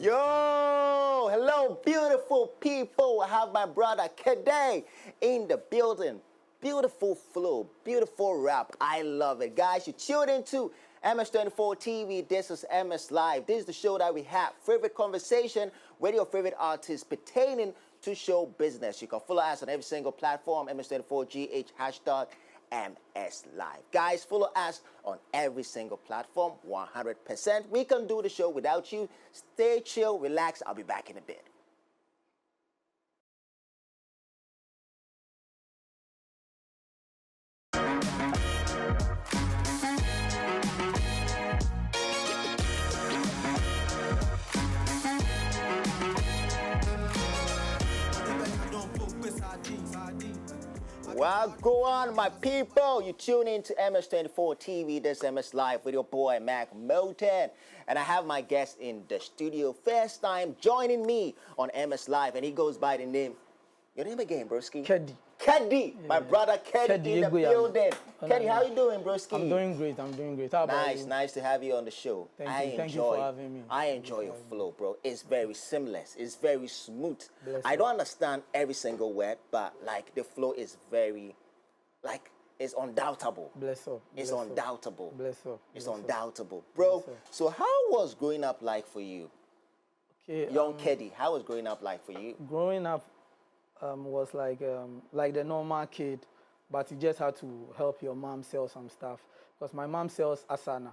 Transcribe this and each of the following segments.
Yo, hello, beautiful people. I have my brother Keddi in the building. Beautiful flow, beautiful rap. I love it. Guys, you tuned into MS24 TV. This is MS Live. This is the show that we have favorite conversation with your favorite artists pertaining to show business. You can follow us on every single platform, MS24GH, hashtag MS Live. Guys, follow us on every single platform, 100%. We can do the show without you. Stay chill, relax. I'll be back in a bit. Well, go on, my people. You tune in to MS24 TV. This is MS Live with your boy, Mac Moten. And I have my guest in the studio. First time joining me on MS Live. And he goes by the name, your name again, broski? Keddi. Keddi, yeah. My brother Keddi in the building. Keddi, how you doing, broski? I'm doing great, How about you? Nice to have you on the show. Thank you for having me. I enjoy your flow, bro. It's very seamless. It's very smooth. I don't understand every single word, but like the flow is very, like, it's undoubtable. Bless up. It's undoubtable. Bless up. It's undoubtable. Bro, so how was growing up like for you? Okay. Young Keddi, how was growing up like for you? Growing up was like the normal kid, but you just had to help your mom sell some stuff. Because my mom sells asana.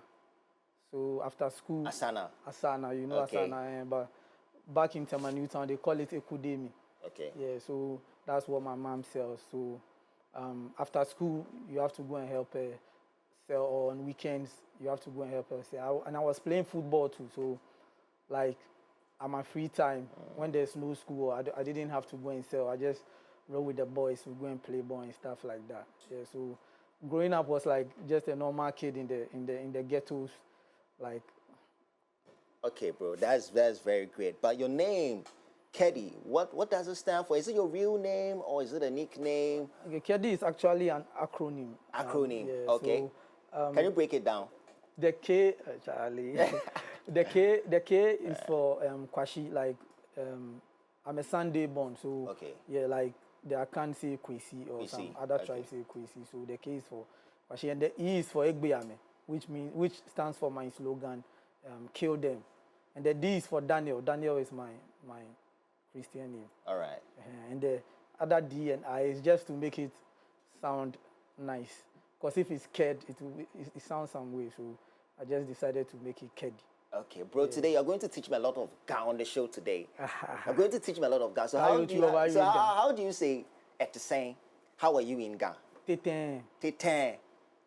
So after school... Asana? Asana, you know okay. Asana. But back in Newtown, they call it ekudemi. Okay. Yeah, so that's what my mom sells. So after school, you have to go and help her sell, or on weekends, you have to go and help her sell. And I was playing football too, so like at my free time, when there's no school, I didn't have to go and sell. I just roll with the boys, we go and play ball and stuff like that. Yeah, so growing up was like just a normal kid in the ghettos, like. Okay, bro, that's very great. But your name, Keddi, what does it stand for? Is it your real name or is it a nickname? Okay, Keddi is actually an acronym. Acronym, yeah, okay. So, can you break it down? The K, Charlie. the K is for Kwashi, like I'm a Sunday born, so okay. Yeah, like I can't say Kwesi or some other tribes say Kwesi, so the K is for Kwashi, and the E is for Egbeyame, which stands for my slogan, kill them, and the D is for Daniel. Daniel is my Christian name. All right. And the other D and I is just to make it sound nice. Because if it's Ked, it sounds some way. So I just decided to make it Keddi. Okay, bro. Yeah. Today you're going to teach me a lot of Ga on the show today. I'm going to teach me a lot of Ga. So how do you say Etisen? How are you in Ga? Teten.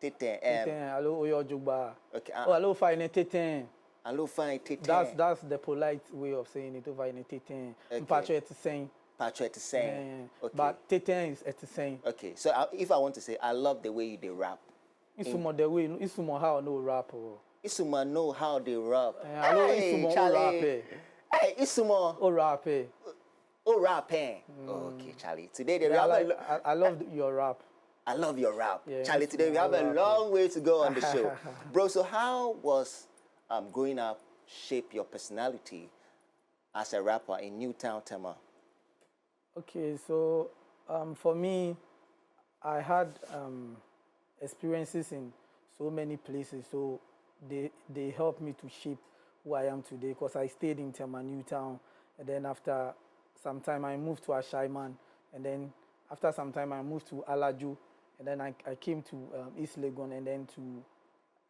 Hello, Oyojugba. Okay. Hello, fine Teten. Hello, fine Teten. That's the polite way of saying it. Over in Teten. Patriot saying. Okay. But Teten is Etisen. Okay, so if I want to say, I love the way you rap. Isuma the way, Isuma how no rap or. Isuma know how they rap. Hello, Isuma rap. Hey, Isuma. Oh rap. Oh rap. Okay, Charlie. Today they I love your rap. I love your rap. Yeah, Charlie, today we have a long way to go on the show. Bro, so how was growing up shape your personality as a rapper in Newtown, Tema? Okay, so for me, I had experiences in so many places, so they helped me to shape who I am today, because I stayed in Tema Newtown, and then after some time I moved to Ashaiman, and then after some time I moved to Alaju, and then I came to East Legon, and then to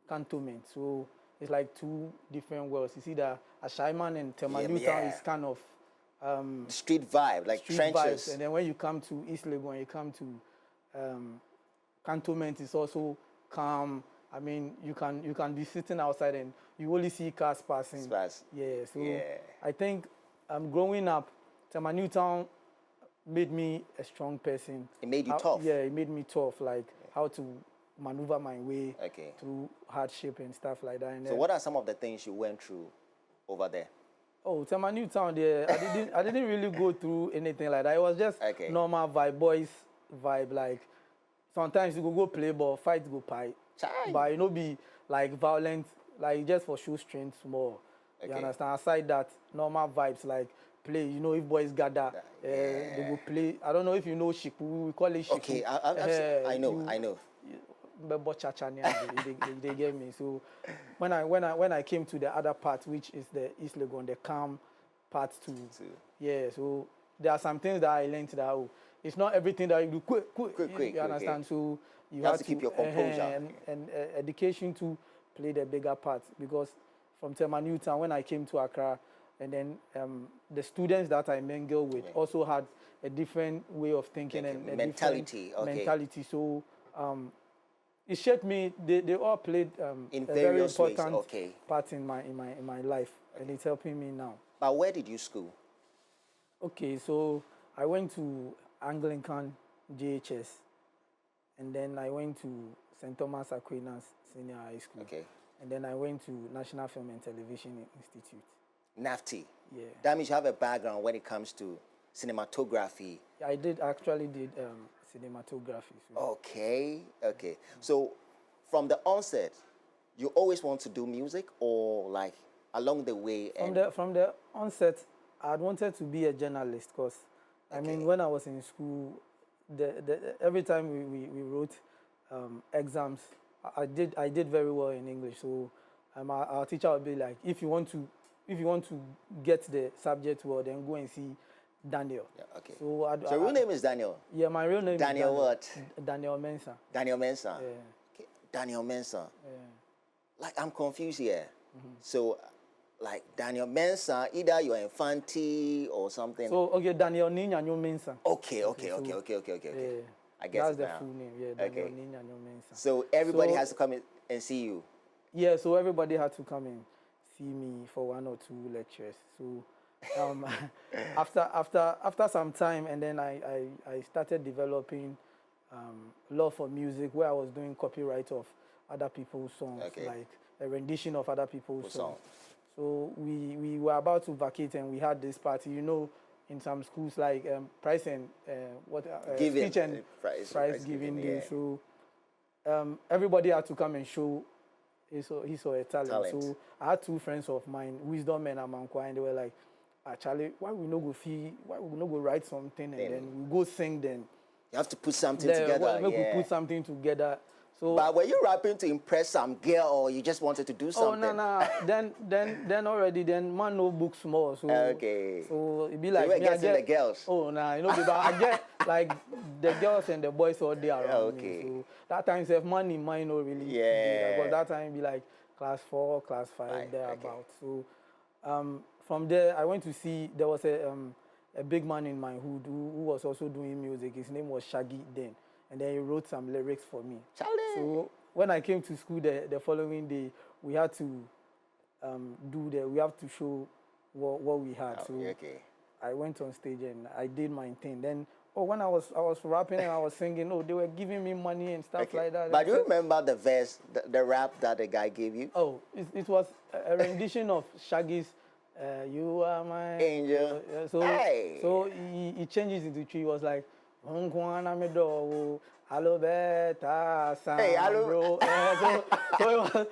Cantonment. So it's like two different worlds. You see that Ashaiman and Tema Newtown is kind of street vibe, like street trenches. Vibes. And then when you come to East Legon, you come to Cantonment, is also calm. I mean, you can be sitting outside and you only see cars passing. Yeah, so yeah. I think growing up, Tema Newtown made me a strong person. It made you tough? Yeah, it made me tough, like how to maneuver my way through hardship and stuff like that. And so what are some of the things you went through over there? Oh, Tema Newtown, there, I didn't really go through anything like that. It was just normal vibe, boys vibe. Like sometimes you go play ball, fight go pie, but you know be like violent, like just for show strength more. You understand? Aside that, normal vibes like play. You know, if boys gather, they will play. I don't know if you know shiku. We call it shiku. Okay, I know. They gave me. So when I came to the other part, which is the East Legon, the calm part too. Yeah. So there are some things that I learned that it's not everything that you do quick. You understand? Okay. So you have have to keep your composure. And education to play the bigger part, because from Tema Newtown when I came to Accra, and then the students that I mingle with also had a different way of thinking and a mentality. Mentality. So it shaped me. They all played in a very various important ways. part in my life, and it's helping me now. But where did you school? Okay, so I went to Anglican JHS, and then I went to St. Thomas Aquinas Senior High School. Okay. And then I went to National Film and Television Institute. NAFTI. Yeah. That means you have a background when it comes to cinematography. I actually did cinematography. So. Okay. So from the onset, you always want to do music, or like along the way? From the onset, I wanted to be a journalist, because I mean, when I was in school, every time we wrote exams, I did very well in English. So our teacher would be like, if you want to get the subject well, then go and see Daniel. Yeah, okay. So your real name is Daniel? Yeah, my real name Daniel is what? Daniel Mensah. Daniel Mensah. Yeah. Okay. Daniel Mensah. Yeah. Like, I'm confused here. So, like, Daniel Mensah, either you're Infante or something. So, okay, Daniel Ninyanyo Mensah. Okay. Yeah. I guess that's the now. full name. Yeah, Daniel Ninyanyo Mensah. So everybody has to come in and see you. Yeah, so everybody had to come and see me for 1 or 2 lectures. So after some time, and then I started developing love for music, where I was doing copyright of other people's songs, like a rendition of other people's songs. So we were about to vacate, and we had this party, you know, in some schools like prize and speech and prize giving day. So everybody had to come and show his or her talent. So I had 2 friends of mine, Wisdom and Amankwa, and they were like, Charlie, why we no go write something and then we go sing then? You have to put something together. We put something together. So, but were you rapping to impress some girl, or you just wanted to do something? Oh no. then already man no book small. So So it be like you were getting the girls. Oh no, you know, but I get like the girls and the boys all day around me. So that time if money mine no really. Yeah. Because that time be like class 4, class 5 thereabout. So from there I went to see, there was a big man in my hood who was also doing music. His name was Shaggy then. And then he wrote some lyrics for me. Charlie. So when I came to school the following day, we had to we have to show what we had. So I went on stage and I did my thing. Then when I was rapping and I was singing, they were giving me money and stuff like that. But do you remember the verse, the rap that the guy gave you? Oh, it was a rendition of Shaggy's "You Are My Angel." So he changes it to 3. He was like, hello beta Sam, bro. So it was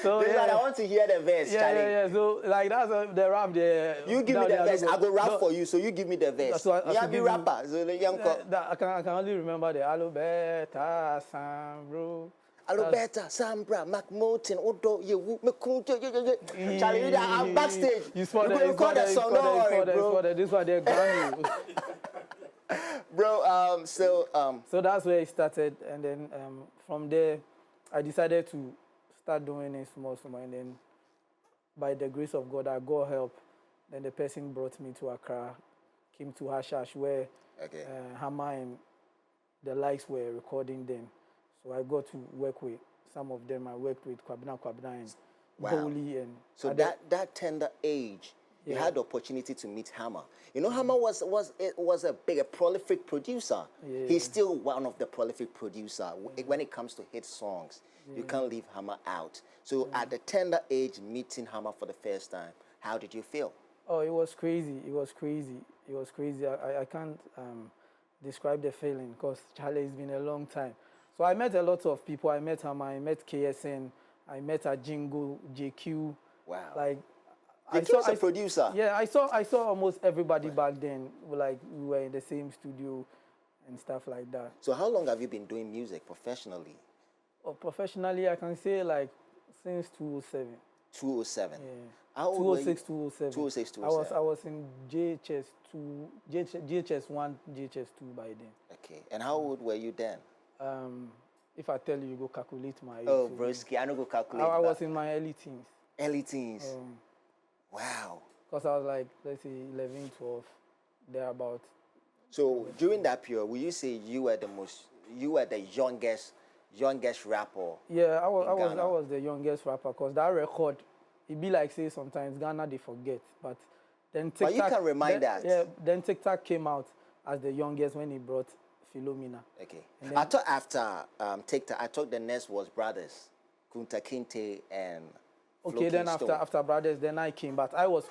so I want to hear the verse, Charlie. Yeah. So like that's the rap there. You give me the verse. I go rap for you. So you give me the verse. So I be rapper. So the young I can only remember the hello beta Sam, bro. Alberta, Sambra, McMoulton, Odo, Charlie, I'm backstage. You record that song, don't worry, bro. This one they're gone. Bro, so that's where it started, and then from there, I decided to start doing it small, and then by the grace of God, I got help. Then the person brought me to Accra, came to Hashash, where Hammer and the likes were recording them. So I got to work with some of them. I worked with Kwabena and Bowley and so that tender age, you had the opportunity to meet Hammer. You know, Hammer was a prolific producer. Yeah. He's still one of the prolific producer. When it comes to hit songs, you can't leave Hammer out. So at the tender age, meeting Hammer for the first time, how did you feel? Oh, it was crazy. I can't describe the feeling, because Charlie, it's been a long time. So I met a lot of people. I met Hammer, I met KSN, I met Ajingo, JQ, Wow. Like, Your kid was a producer. Yeah, I saw almost everybody back then. Like, we were in the same studio and stuff like that. So how long have you been doing music professionally? Oh, professionally, I can say like since 2007. 207. Yeah. How old were you? 206, 207. 206, 207. I was in JHS 2, JHS 1, JHS 2 by then. Okay. And how old were you then? If I tell you, you go calculate my age. Oh, broski, I don't go calculate. I was in my early teens. Early teens. Wow. Because I was like, let's say 11, 12, thereabout. So during that period, will you say you were the youngest rapper? Yeah, I was the youngest rapper because that record, it be like say sometimes Ghana they forget, but then TikTok. But you can remind us. Yeah, then TikTok came out as the youngest when he brought Philomena. Okay. I thought after TikTok, I thought the next was Brothers, Kunta Kinte and. Okay, then after Brothers, then I came, but I was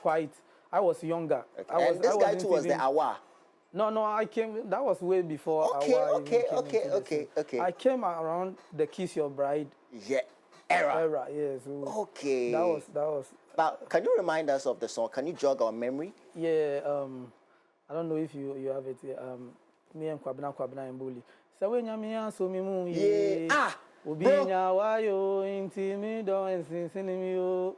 younger. Okay. And this guy too was the Awa. No, I came. That was way before. Okay. I came around the Kiss Your Bride. Yeah, era. Yeah. So okay. That was. But can you remind us of the song? Can you jog our memory? Yeah. I don't know if you have it. Me and Kwabena and Bully. So when you so me mu. Yeah. Obi nyawa yo intimi don sinsinimi yo.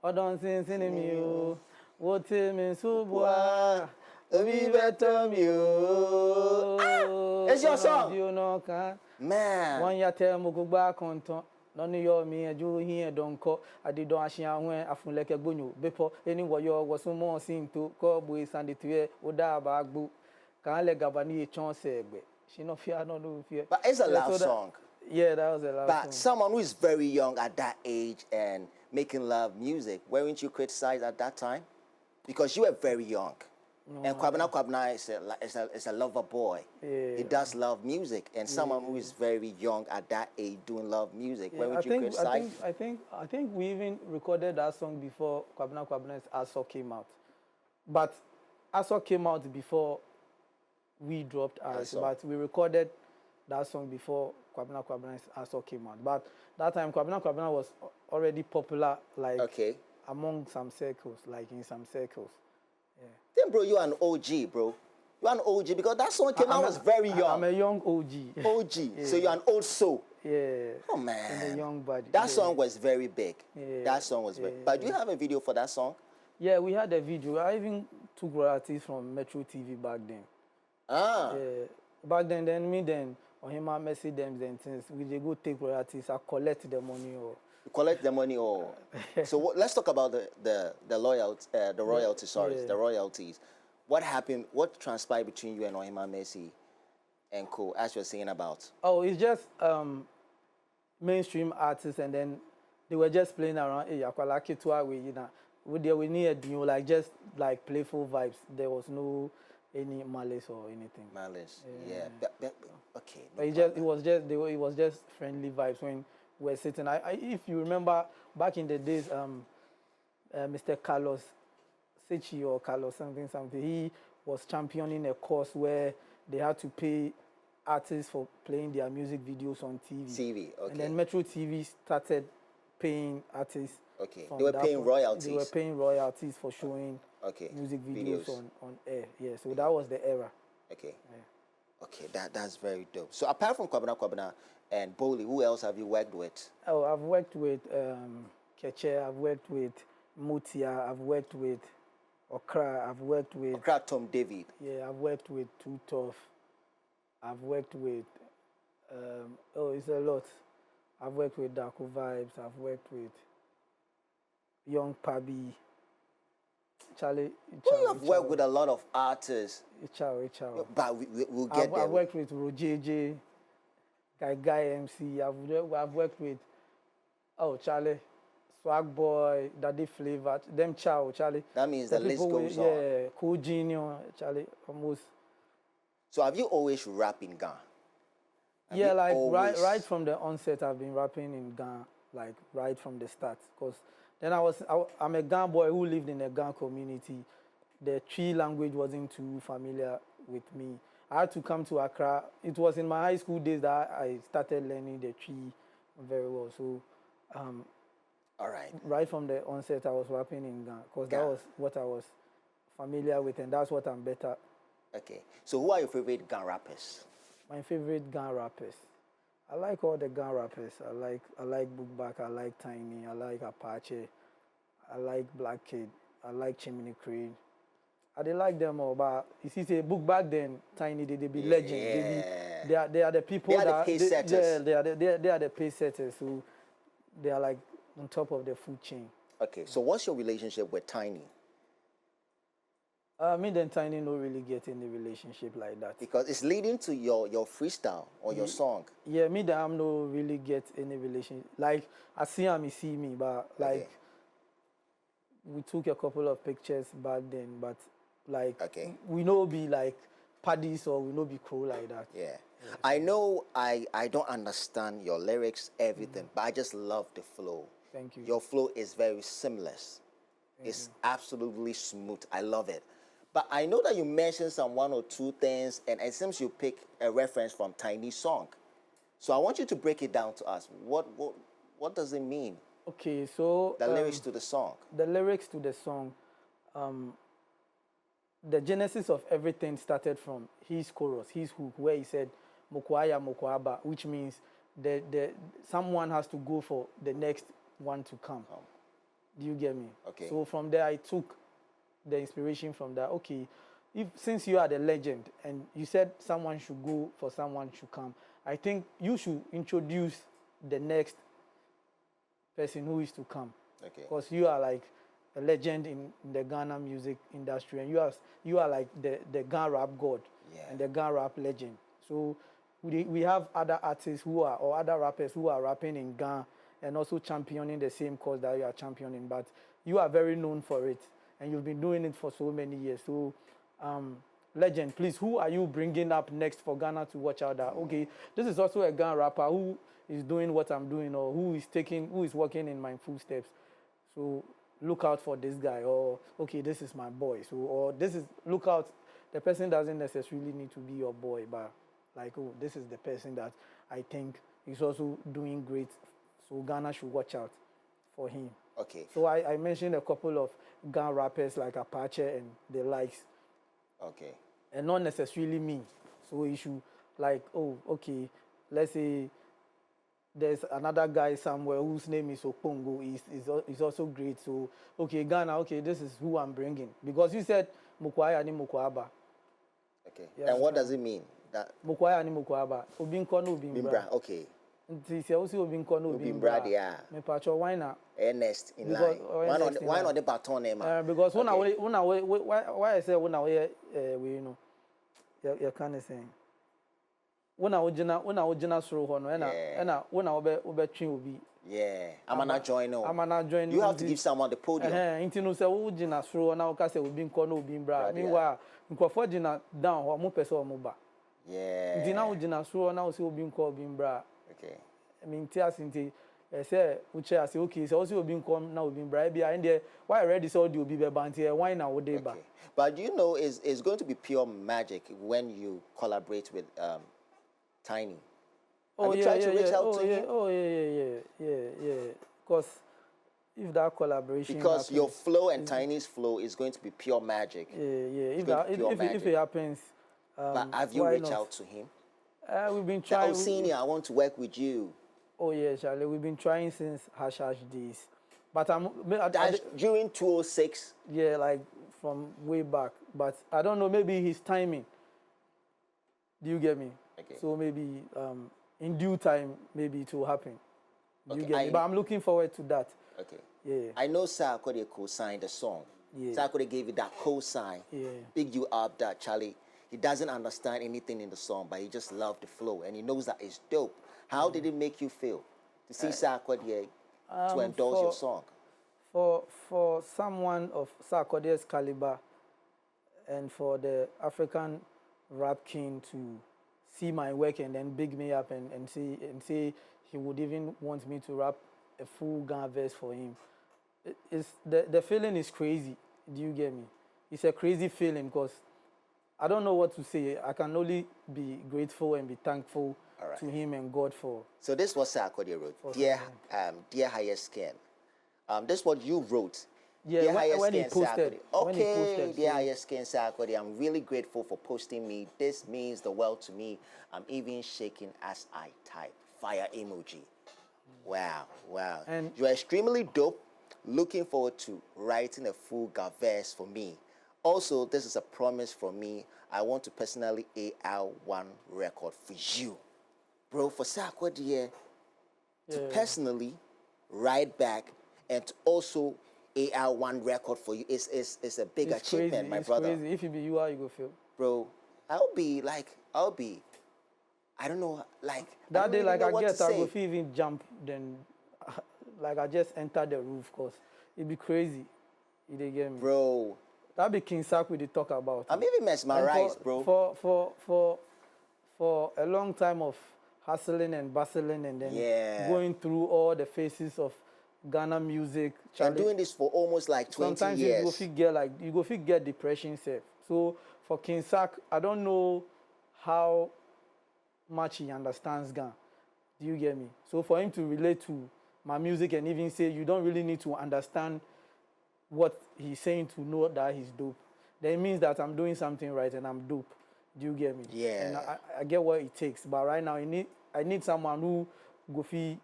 Odon sinsinimi yo. Wote me subwa. Obi beto mi yo. It's your song. Man. One ya tell mo gba konton. None yo mi eju hin edonko. Adidon ahia hwen afunleke gbonyo. Bepo eni woyo wosumo sinto ko boy sandituye oda ba agbo. Kan le gabani e chon se egbe. She no fear no fear. But it's a love song. Yeah, that was a love song. But someone who is very young at that age and making love music, weren't you criticized at that time? Because you were very young. No, and Kwabena is a lover boy. Yeah. He does love music. And someone who is very young at that age doing love music, weren't you criticized? I think we even recorded that song before Kwabena's Aso came out. But Aso came out before we dropped ours. But we recorded that song before Kwabena's Aso came out. But that time Kwabena was already popular, like among some circles, like in some circles. Yeah. Then, bro, you're an OG, bro. You're an OG because that song came out was very young. I'm a young OG. OG. Yeah. So you're an old soul. Yeah. Oh, man. I'm a young body. That song was very big. Yeah. That song was very But do you have a video for that song? Yeah, we had a video. I even took royalties from Metro TV back then. Ah. Yeah. Back then, on him, I message them and things. We they go take royalties. I collect the money or. Collect the money or. So let's talk about the royalties. The royalties. What happened? What transpired between you and Ohima Messi and co, as you're saying about? Oh, it's just mainstream artists, and then they were just playing around. Hey, we needed like just like playful vibes. There was no any malice or anything. Malice, yeah. Okay. No, it was just friendly vibes when we were sitting. If you remember back in the days, Mr. Carlos Sechi or Carlos something, he was championing a course where they had to pay artists for playing their music videos on TV. Okay. And then Metro TV started paying artists. Okay. They were paying royalties. They were paying royalties for showing music videos on air. Yeah. So that was the era. Okay. Yeah. Okay. That's very dope. So apart from Kwabena and Boli, who else have you worked with? Oh, I've worked with Keche. I've worked with Mutia. I've worked with Okra. I've worked with Okra Tom David. Yeah. I've worked with Too Tough. I've worked with it's a lot. I've worked with Darko Vibes. I've worked with Young Pabi. Charlie. You have worked with a lot of artists. But we'll get there. I've worked with Rojeje, Guy MC. I've worked with Charlie, Swag Boy, Daddy Flavor, them Charlie. That means the list goes on. Yeah, Cool Junior, Charlie, almost. So have you always rapped in Ghana? Yeah, like right from the onset, I've been rapping in Ghana, like right from the start. Because then I'm a Ghana boy who lived in a Ghana community. The Twi language wasn't too familiar with me. I had to come to Accra. It was in my high school days that I started learning the Twi very well. So All right. Right from the onset, I was rapping in Ghana because that Ghana. was what I was familiar with, and that's what I'm better. Okay. So who are your favorite Ghana rappers? My favorite Ghana rappers. I like all the Ghana rappers. I like Bookback. I like Tiny. I like Apache. I like Black Kid. I like Chimney Creed. I dey like them all, but you see, say Bookback then Tiny, they be legend. They are the people They are the that pace setters. they are the pace setters who they are like on top of the food chain. Okay. So what's your relationship with Tiny? Me and Tiny don't really get in a relationship like that. Because it's leading to your freestyle or your song. Yeah, me and him no really get any relationship. Like I see him, he see me, but like Okay. we took a couple of pictures back then, but like Okay. we no be like paddies or we no be cool like that. Yeah. I know I don't understand your lyrics, everything, but I just love the flow. Thank you. Your flow is very seamless. It's absolutely smooth. I love it. But I know that you mentioned some one or two things, and it seems you pick a reference from Tiny's song. So I want you to break it down to us. What does it mean? Okay, so The lyrics to the song. the lyrics to the song, the genesis of everything started from his chorus, his hook, where he said "Mokwaya Mokwaba," which means the someone has to go for the next one to come. Do you get me? Okay. So from there, I took the inspiration from that. Okay, if since you are the legend and you said someone should go for someone should come, I think you should introduce the next person who is to come. Okay. Because you are like a legend in the Ghana music industry, and you are like the Ghana rap god and the Ghana rap legend. So we have other artists who are or other rappers who are rapping in Ghana and also championing the same cause that you are championing, but you are very known for it and you've been doing it for so many years. So legend, please, who are you bringing up next for Ghana to watch out that okay, this is also a Ghana rapper who is doing what I'm doing or who is working in my footsteps. So look out for this guy, or okay, this is my boy. So or this is look out. The person doesn't necessarily need to be your boy, but like oh, this is the person that I think is also doing great. So Ghana should watch out for him. Okay. So I mentioned a couple of Ghana rappers like Apache and the likes. Okay. And not necessarily me. So you should like, oh, okay, let's say there's another guy somewhere whose name is Opongo, is also great. So, okay, Ghana, okay, this is who I'm bringing. Because you said Mukwaya ni Mukwaba. Okay. Yeah, and what does it mean? That Mukwaya ni Mukwaba. Obinko no Obimbra. Bimbra. Okay. Nti se osi Obinko no Bimbra Obimbra. dia. Me pacho why na? Ernest in Because- line. or Why Ernest not? in Why line. not the baton name? Because when Okay. why I say when I we you know you can't say when I ojina soro ho no na when I obe twen obi Yeah. I'm not joining. I'm not join You have to give someone the podium. nti no say ojina soro na o ka say obi nko na obi mbra meanwhile nkofo jina down ho mo pese o mo ba Yeah. nti na ojina soro na o say obi nko obi mbra Okay. I mean ti asinti say uche ase okay say o say obi nko na obi mbra bia and there why already say obi be ba nti why na wo dey ba. Okay. But you know, it's going to be pure magic when you collaborate with Tiny. Have you tried to reach out to him? Oh, yeah. Because if that collaboration Because happens, your flow and Tiny's flow is going to be pure magic. yeah. If going to be pure if magic. it happens, But have you why reached not? out to him? We've been That, trying. oh, senior, I want to work with you. Oh yeah, Charlie. We've been trying since hash days, but That's during 206. yeah, like from way back. But I don't know. Maybe his timing. Do you get me? Okay. So maybe in due time, maybe it will happen. Do you Okay, get me? But I'm looking forward to that. Okay. Yeah. I know Sarkodie co-signed the song. Yeah. Sarkodie gave you that co-sign. Yeah. Big you up that Charlie. He doesn't understand anything in the song, but he just loved the flow and he knows that it's dope. How did it make you feel to see Sarkodie to endorse your song? For someone of Sarkodie's caliber and for the African rap king to see my work and then big me up and say he would even want me to rap a full Ghana verse for him. It's the feeling is crazy. Do you get me? It's a crazy feeling because I don't know what to say. I can only be grateful and be thankful to him and God for. So this was Sarkodie wrote. Dear Higher Skin, This is what you wrote. Yeah, Dear Higher when he Skin posted. Sarkodie. When he Okay, posted, dear so- Higher Skin Sarkodie, I'm really grateful for posting me. This means the world to me. I'm even shaking as I type. Fire emoji. Wow, wow. And- You're extremely dope. Looking forward to writing a full verse for me. Also, this is a promise from me. I want to personally AR1 record for you. Bro, for Sarkodie, to personally write back and to also AR1 record for you is a big It's achievement, crazy. my It's brother. crazy. If it be you, how you go feel? Bro, I don't know, like, That I don't day, really like know I what guess to I say. go feel even jump, then like I just entered the roof, cause it be crazy. You dey get me? Bro, That be King Sack we dey talk about. I'm even mesmerized, bro. For a long time of hustling and bustling and then Yeah. going through all the phases of Ghana music. And Charlie, doing this for almost like 20 sometimes years. you go fit get depression self. So for King Sack, I don't know how much he understands Ghana. Do you get me? So for him to relate to my music and even say you don't really need to understand what he's saying to know that he's dope, then it means that I'm doing something right and I'm dope. Do you get me? Yeah. And I get what it takes, but right now I need someone who go fi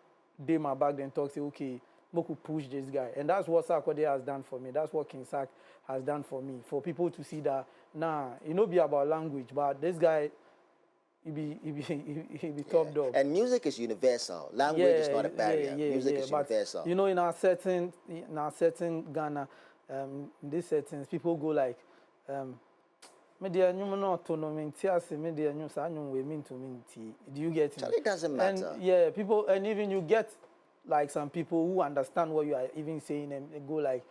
day my back then talk say okay, we could push this guy, and that's what Sarkodie has done for me. That's what King Sack has done for me. For people to see that it no be about language, but this guy he be top dog. And music is universal. Language is not a barrier. Music is but, universal. you know, in our certain Ghana, in these settings, people go like, media no autonomy, media news, I know we mean to mean. Do you get me? It doesn't matter. And yeah, people, and even you get like some people who understand what you are even saying and they go like,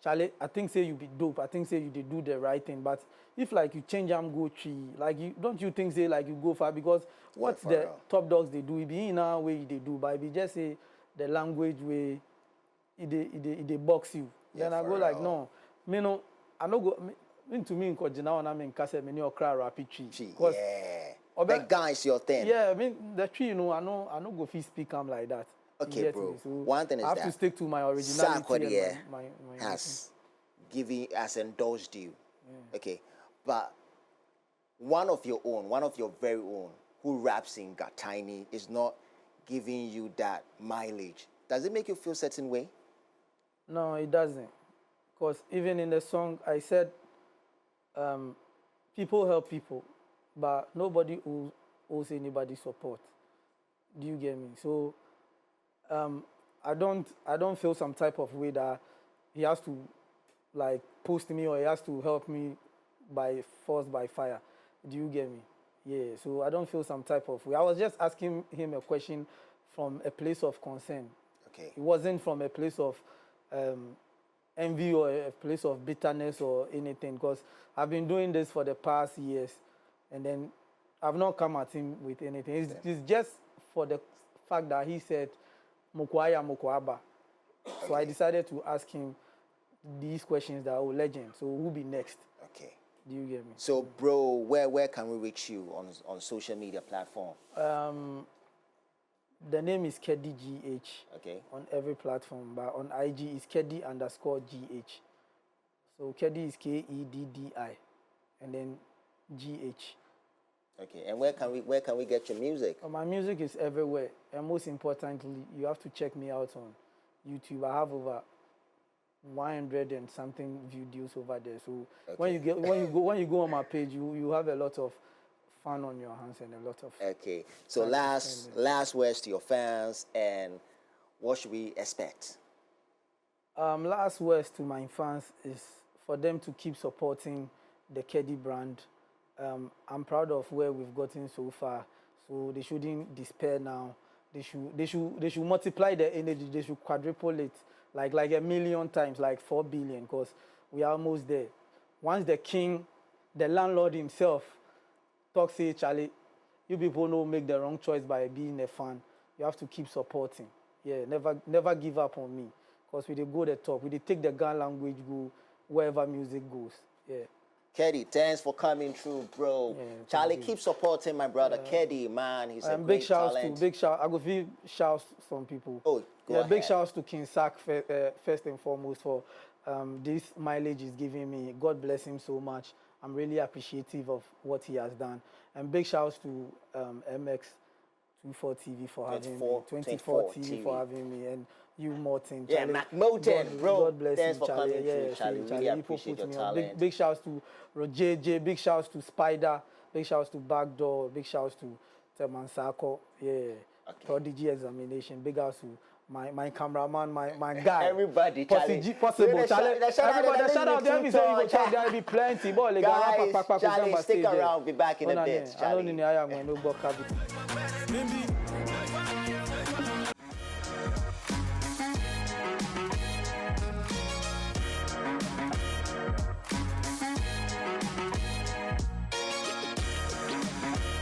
Charlie, I think say you be dope. I think say you did do the right thing. But if like you change go tree, like you don't you think say like you go far because what for the real. top dogs they do, it be in our way they do, but it be just say the language way they box you. Yeah, Then I for go like real. no, me no, I no go me to me because now and I'm in cassette me no cry rapid tree. Yeah. That guy is your thing. Yeah, I mean the tree, you know, I know go fit speak am like that. You Okay, get bro. me? So One thing is I have that to stick to my originality Sarkodie and my has endorsed you. Yeah. Okay. But one of your very own, who raps in Gatini, is not giving you that mileage. Does it make you feel a certain way? No, it doesn't. Because even in the song, I said, people help people, but nobody owes anybody support. Do you get me? So I don't feel some type of way that he has to like post me or he has to help me by force by fire. Do you get me? Yeah. So I don't feel some type of way. I was just asking him a question from a place of concern. Okay. It wasn't from a place of envy or a place of bitterness or anything, because I've been doing this for the past years and then I've not come at him with anything. It's just for the fact that he said Mokwaya Mokwaba. So I decided to ask him these questions that are legend. So who be next? Okay. Do you get me? So bro, where can we reach you on social media platform? The name is Keddi GH. Okay. On every platform, but on IG is Keddi_GH. So Keddi is KEDDI, and then GH. Okay. And where can we get your music? My music is everywhere, and most importantly, you have to check me out on YouTube. I have over 100 and something videos over there. So Okay. when you go on my page, you have a lot of fun on your hands and a lot of. Okay. So last words to your fans, and what should we expect? Last words to my fans is for them to keep supporting the Keddi brand. I'm proud of where we've gotten so far, so they shouldn't despair now. They should multiply the energy. They should quadruple it, like a million times, like 4 billion, because we are almost there. Once the king, the landlord himself, talk say, Charlie, you people know make the wrong choice by being a fan. You have to keep supporting. Yeah, never give up on me, because we dey go the top. We dey take the Ghana language go wherever music goes. Yeah. Keddi, thanks for coming through, bro. Yeah, Charlie, keep supporting my brother Keddi, man. He's a great talent. I go feel shouts some people. Oh, go ahead. Big shouts to King Sack first and foremost for this mileage he's giving me. God bless him so much. I'm really appreciative of what he has done. And big shouts to MX24 TV for having me. 24 TV for having me. And you, Morton. Yeah, Charlie, Mac Moten, bro. God bless Thanks you, for Charlie. coming through, Charlie. Really appreciate your talent. Big shouts to Roger J. Big shouts to Spider. Big shouts to Backdoor. Big shouts to Teman Sarko. Yeah. Okay. Prodigy Examination. Big shouts to my cameraman, my guy. Everybody, Charlie. Possible. Charlie. Everybody, shout out to them. There will be plenty. Guys, Charlie, stick around. Be back in a bit. Charlie.